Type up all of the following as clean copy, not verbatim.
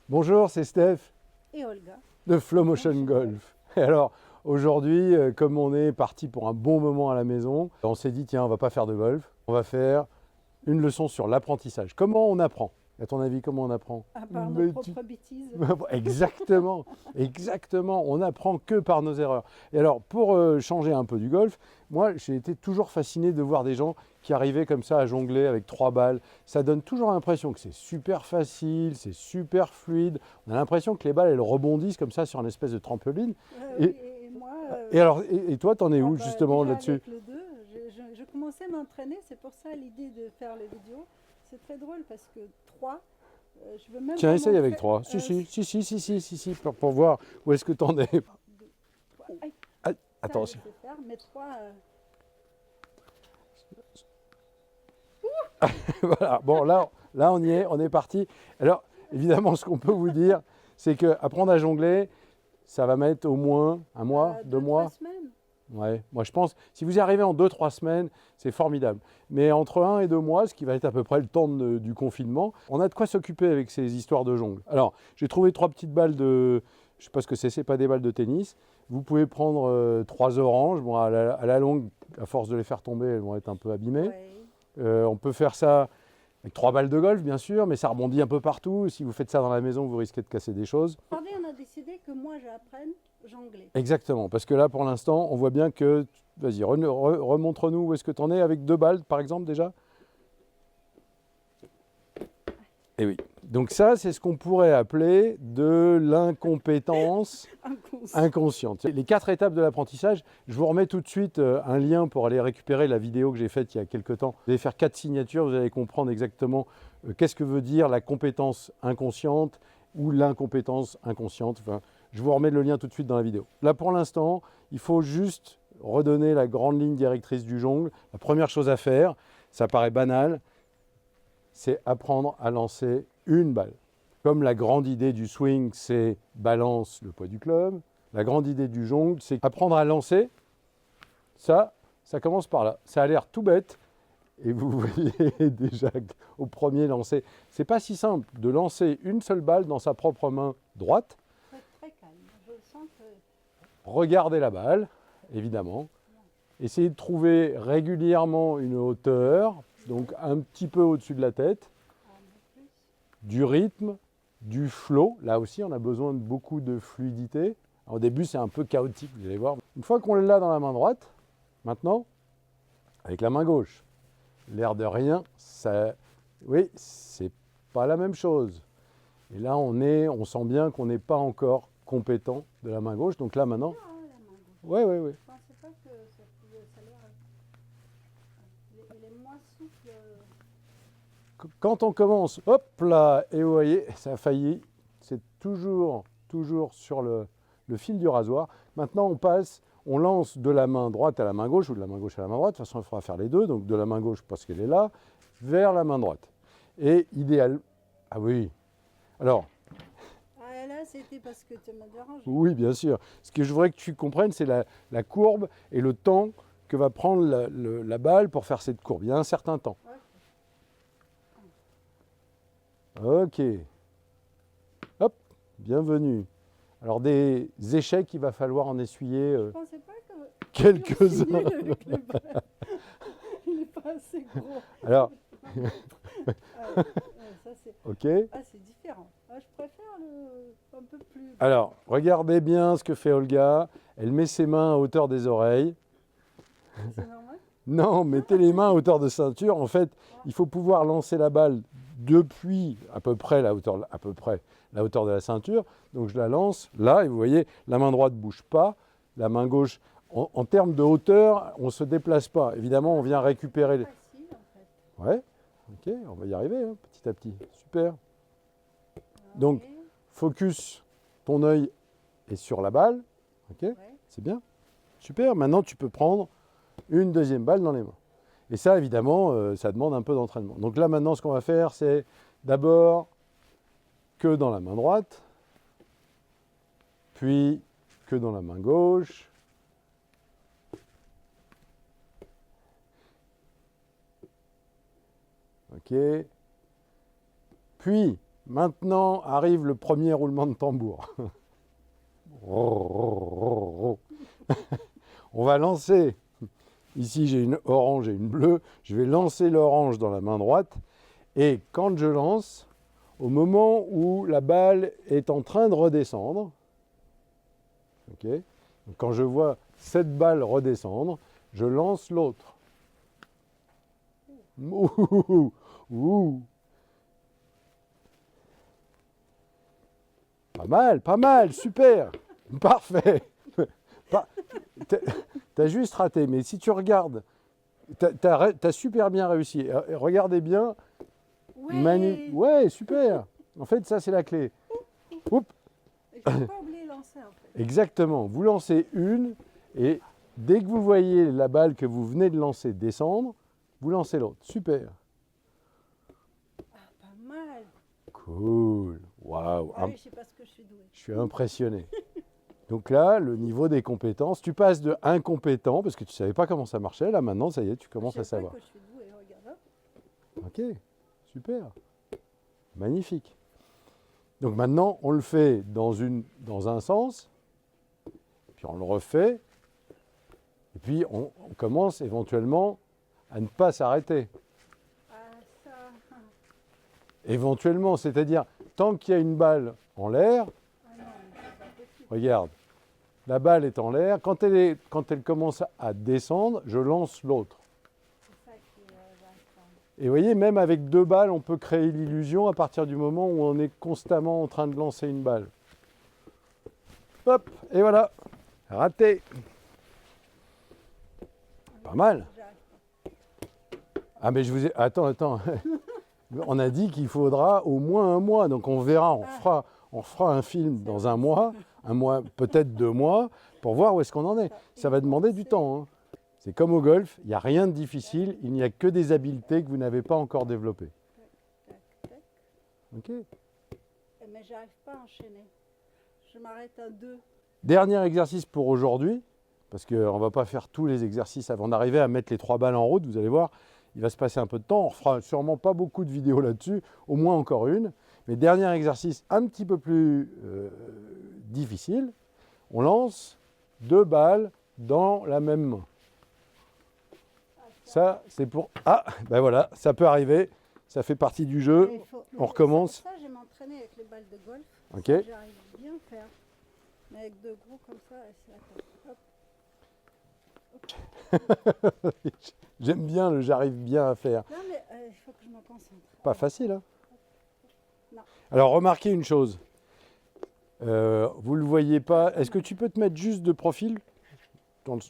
Bonjour, c'est Steph Et Olga. de Flow Motion Golf. Et alors, aujourd'hui, comme on est parti pour un bon moment à la maison, on s'est dit, tiens, on va pas faire de golf, on va faire une leçon sur l'apprentissage. Comment on apprend? À ton avis, comment on apprend? À part nos Mais propres bêtises. Exactement, exactement. On n'apprend que par nos erreurs. Et alors, pour changer un peu du golf, moi, j'ai été toujours fasciné de voir des gens qui arrivaient comme ça à jongler avec 3 balles. Ça donne toujours l'impression que c'est super facile, c'est super fluide. On a l'impression que les balles, elles rebondissent comme ça sur une espèce de trampoline. Oui, Et, et moi, et alors, et toi, t'en es où bah, justement déjà là-dessus? avec le 2, je commençais à m'entraîner. C'est pour ça l'idée de faire les vidéos. C'est très drôle parce que 3, je veux même Tiens, pas essaye avec montrer. 3. Si, pour voir où est-ce que t'en es. 3. Aïe, Ah, ça attends, je sais faire, mais 3, voilà. Bon, là, on est parti. Alors, évidemment, ce qu'on peut vous dire, c'est qu'apprendre à jongler, ça va mettre au moins un mois, 2 2-3 mois. semaines. Ouais, moi je pense, si vous y arrivez en 2-3 semaines, c'est formidable. Mais entre 1 et 2 mois, ce qui va être à peu près le temps du confinement, on a de quoi s'occuper avec ces histoires de jongle. Alors, j'ai trouvé 3 petites balles de, je sais pas ce que c'est pas des balles de tennis. Vous pouvez prendre 3 oranges. Bon, à la longue, à force de les faire tomber, elles vont être un peu abîmées. Ouais. On peut faire ça avec 3 balles de golf, bien sûr, mais ça rebondit un peu partout. Si vous faites ça dans la maison, vous risquez de casser des choses. Aujourd'hui, on a décidé que moi j'apprenne jongler. Exactement, parce que là, pour l'instant, on voit bien que... Vas-y, remontre-nous où est-ce que tu en es avec 2 balles, par exemple, déjà. Eh oui. Donc ça, c'est ce qu'on pourrait appeler de l'incompétence Inconscient. inconsciente. Les 4 étapes de l'apprentissage, je vous remets tout de suite un lien pour aller récupérer la vidéo que j'ai faite il y a quelques temps. Vous allez faire 4 signatures, vous allez comprendre exactement qu'est-ce que veut dire la compétence inconsciente ou l'incompétence inconsciente. Enfin, je vous remets le lien tout de suite dans la vidéo. Là, pour l'instant, il faut juste redonner la grande ligne directrice du jongle. La première chose à faire, ça paraît banal, c'est apprendre à lancer une balle. Comme la grande idée du swing, c'est balance le poids du club, la grande idée du jongle, c'est apprendre à lancer. Ça commence par là. Ça a l'air tout bête, et vous voyez déjà au premier lancer, c'est pas si simple de lancer une seule balle dans sa propre main droite. Très, très calme. Je sens que. Regardez la balle, évidemment. Essayez de trouver régulièrement une hauteur, donc un petit peu au-dessus de la tête, du rythme, du flow. Là aussi, on a besoin de beaucoup de fluidité. Alors, au début, c'est un peu chaotique, vous allez voir. Une fois qu'on l'a dans la main droite, maintenant, avec la main gauche, l'air de rien, ça, oui, c'est pas la même chose. Et là, on sent bien qu'on n'est pas encore compétent de la main gauche. Donc là, maintenant, Ah, la main gauche. ouais. Je pensais pas que ça pouvait. Ça a l'air. Elle est moins souple. Quand on commence, hop là, et vous voyez, ça a failli. C'est toujours sur le fil du rasoir. Maintenant, on lance de la main droite à la main gauche ou de la main gauche à la main droite. De toute façon, il faudra faire les deux. Donc de la main gauche parce qu'elle est là, vers la main droite. Et idéal. Ah oui. Alors, Ah, là, c'était parce que tu m'as dérangé. oui, bien sûr. Ce que je voudrais que tu comprennes, c'est la courbe et le temps que va prendre la balle pour faire cette courbe. Il y a un certain temps. Ok. Hop, bienvenue. Alors des échecs, il va falloir en essuyer Je pensais pas que. quelques-uns. Avec les balles. Il n'est pas assez gros. Alors, Ça, c'est. ok. Ah, c'est différent. Ah, je préfère un peu plus. Alors, regardez bien ce que fait Olga. Elle met ses mains à hauteur des oreilles. C'est normal. Non, mettez les mains à hauteur de ceinture. En fait, il faut pouvoir lancer la balle depuis à peu près la hauteur de la ceinture. Donc je la lance là et vous voyez, la main droite ne bouge pas, la main gauche, en termes de hauteur, on ne se déplace pas. Évidemment, on vient récupérer. Facile, en fait. Ouais, ok, on va y arriver hein, petit à petit. Super. Donc, Ouais. focus, ton œil est sur la balle. Ok, Ouais. c'est bien. Super. Maintenant, tu peux prendre une deuxième balle dans les mains. Et ça, évidemment, ça demande un peu d'entraînement. Donc là, maintenant, ce qu'on va faire, c'est d'abord que dans la main droite, puis que dans la main gauche. Ok. Puis Maintenant arrive le premier roulement de tambour. On va lancer. Ici, j'ai une orange et une bleue. Je vais lancer l'orange dans la main droite. Et quand je lance, au moment où la balle est en train de redescendre, okay, quand je vois cette balle redescendre, je lance l'autre. Ouh, ouh. Pas mal, super, parfait. T'as juste raté, mais si tu regardes, t'as super bien réussi. Regardez bien. Ouais. Ouais, super. En fait, ça, c'est la clé. Oups. Et je n'ai pas oublié de lancer en fait. Exactement. Vous lancez une et dès que vous voyez la balle que vous venez de lancer descendre, vous lancez l'autre. Super. Ah, pas mal. Cool. Waouh. Ah oui, je sais pas ce que je suis douée. Je suis impressionné. Donc là, le niveau des compétences, tu passes de incompétent, parce que tu ne savais pas comment ça marchait, là maintenant, ça y est, tu commences à savoir. Je sais pas que je suis douée, regarde. Hop. Ok, super. Magnifique. Donc maintenant, on le fait dans un sens, puis on le refait, et puis on commence éventuellement à ne pas s'arrêter. Ah, ça. Éventuellement, c'est-à-dire, tant qu'il y a une balle en l'air, Ah non, mais c'est pas possible. regarde, la balle est en l'air, quand elle commence à descendre, je lance l'autre. C'est ça qui j'arrive pas. Et vous voyez, même avec deux balles, on peut créer l'illusion à partir du moment où on est constamment en train de lancer une balle. Hop, et voilà, raté. Pas mal. J'arrive pas. Ah mais je vous ai... Attends. On a dit qu'il faudra au moins un mois, donc on verra, on fera un film dans un mois, peut-être 2 mois, pour voir où est-ce qu'on en est. Ça va demander du temps, hein. C'est comme au golf, il n'y a rien de difficile, il n'y a que des habiletés que vous n'avez pas encore développées. Tac, tac. Ok. Mais j'arrive pas à enchaîner. Je m'arrête à 2. Dernier exercice pour aujourd'hui, parce qu'on ne va pas faire tous les exercices avant d'arriver à mettre les 3 balles en route, vous allez voir, il va se passer un peu de temps, on ne fera sûrement pas beaucoup de vidéos là-dessus, au moins encore une. Mais dernier exercice un petit peu plus difficile, on lance 2 balles dans la même main. Ça, c'est pour... Ah, ben voilà, ça peut arriver, ça fait partie du jeu. On recommence. Ça, j'ai m'entraîné avec les balles de golf. Ok. Ça, j'arrive bien à faire. Mais avec de gros comme ça, c'est la hop. J'aime bien le j'arrive bien à faire. Non, mais il faut que je me concentre. Pas facile, hein? Non. Alors, remarquez une chose. Vous ne le voyez pas. Est-ce que tu peux te mettre juste de profil?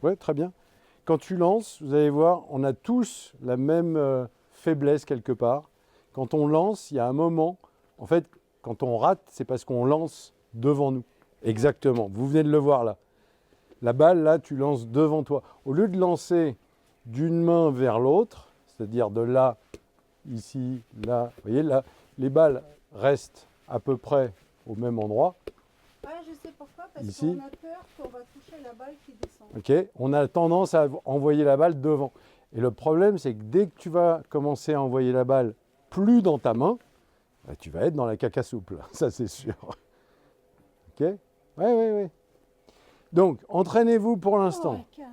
Oui, très bien. Quand tu lances, vous allez voir, on a tous la même faiblesse quelque part. Quand on lance, il y a un moment, en fait, quand on rate, c'est parce qu'on lance devant nous. Exactement. Vous venez de le voir là. La balle, là, tu lances devant toi. Au lieu de lancer d'une main vers l'autre, c'est-à-dire de là, ici, là, vous voyez, là, les balles restent à peu près au même endroit. Ah, je sais pourquoi, parce Ici. qu'on a peur qu'on va toucher la balle qui descend. Okay. On a tendance à envoyer la balle devant. Et le problème, c'est que dès que tu vas commencer à envoyer la balle plus dans ta main, bah, tu vas être dans la caca souple, ça c'est sûr. Ok? Oui. Donc, entraînez-vous pour l'instant. Oh, 4.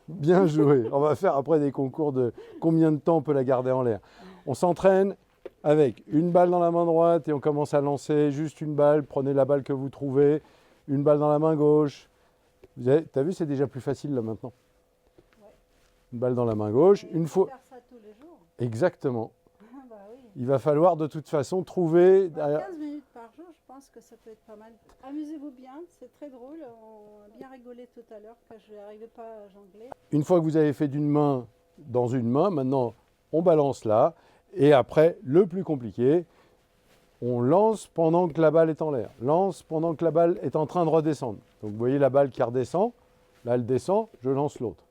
Bien joué. On va faire après des concours de combien de temps on peut la garder en l'air. On s'entraîne avec une balle dans la main droite et on commence à lancer juste une balle. Prenez la balle que vous trouvez. Une balle dans la main gauche. Tu as vu, c'est déjà plus facile là maintenant. Ouais. Une balle dans la main gauche. Une fois. Faire ça tous les jours. Exactement. Ah, bah oui. Il va falloir de toute façon trouver... 15 minutes par jour, je pense que ça peut être pas mal. Amusez-vous bien, c'est très drôle. On a bien rigolé tout à l'heure quand je n'arrivais pas à jongler. Une fois que vous avez fait d'une main dans une main, maintenant on balance là. Et après, le plus compliqué, on lance pendant que la balle est en l'air. Lance pendant que la balle est en train de redescendre. Donc vous voyez la balle qui redescend. Là, elle descend, je lance l'autre.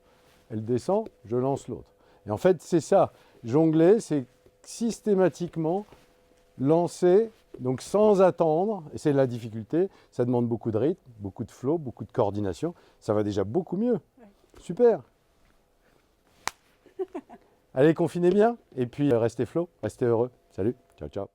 Elle descend, je lance l'autre. Et en fait, c'est ça. Jongler, c'est systématiquement lancer, donc sans attendre, et c'est la difficulté, ça demande beaucoup de rythme, beaucoup de flow, beaucoup de coordination, ça va déjà beaucoup mieux. Ouais. Super. Allez, confinez bien, et puis restez flow, restez heureux. Salut, ciao, ciao.